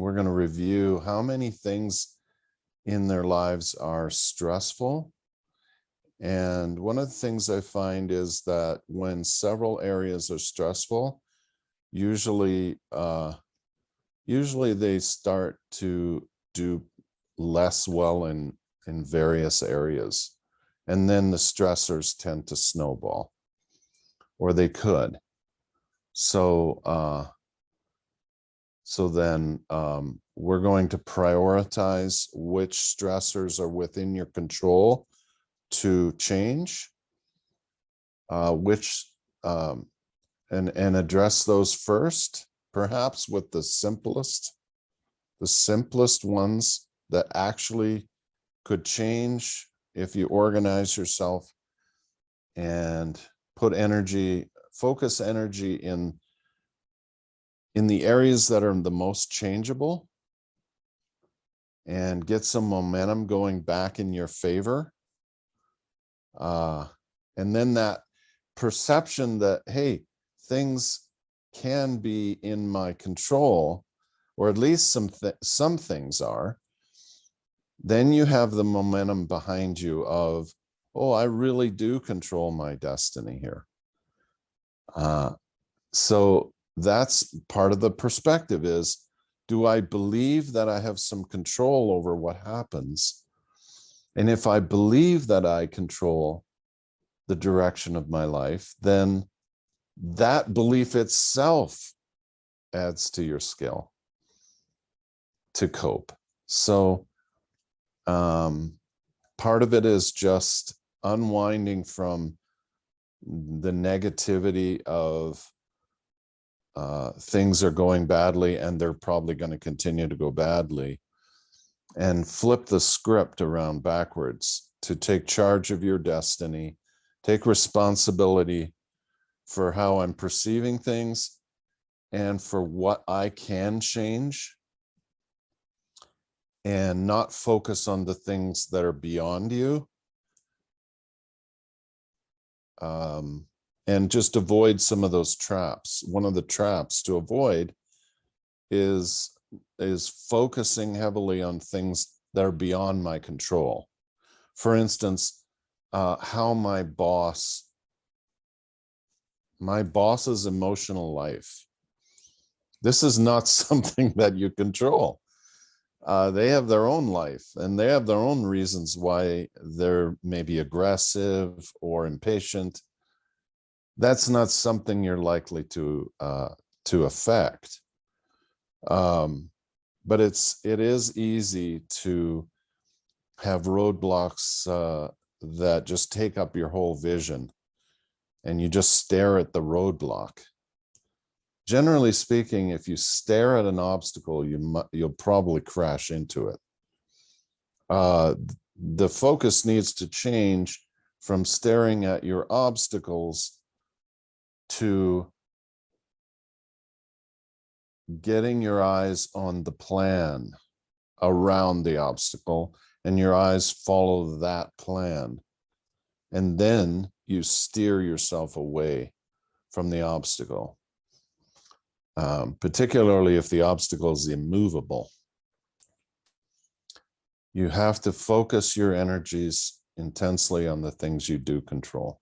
we're going to review how many things in their lives are stressful. And one of the things I find is that when several areas are stressful, usually they start to do less well in various areas. And then the stressors tend to snowball, or they could. So then we're going to prioritize which stressors are within your control to change, and address those first, perhaps with the simplest ones that actually could change if you organize yourself and focus energy in the areas that are the most changeable, and get some momentum going back in your favor. And then that perception that, hey, things can be in my control, or at least some things are, then you have the momentum behind you of, oh, I really do control my destiny here. So that's part of the perspective is, do I believe that I have some control over what happens? And if I believe that I control the direction of my life, then that belief itself adds to your skill to cope. So part of it is just unwinding from the negativity of things are going badly and they're probably going to continue to go badly, and flip the script around backwards to take charge of your destiny, take responsibility for how I'm perceiving things and for what I can change, and not focus on the things that are beyond you. And just avoid some of those traps. One of the traps to avoid is focusing heavily on things that are beyond my control. For instance, how my boss's emotional life. This is not something that you control. They have their own life, and they have their own reasons why they're maybe aggressive or impatient. That's not something you're likely to affect. But it is easy to have roadblocks that just take up your whole vision, and you just stare at the roadblock. Generally speaking, if you stare at an obstacle, you'll probably crash into it. The focus needs to change from staring at your obstacles to getting your eyes on the plan around the obstacle, and your eyes follow that plan. And then you steer yourself away from the obstacle, particularly if the obstacle is immovable. You have to focus your energies intensely on the things you do control.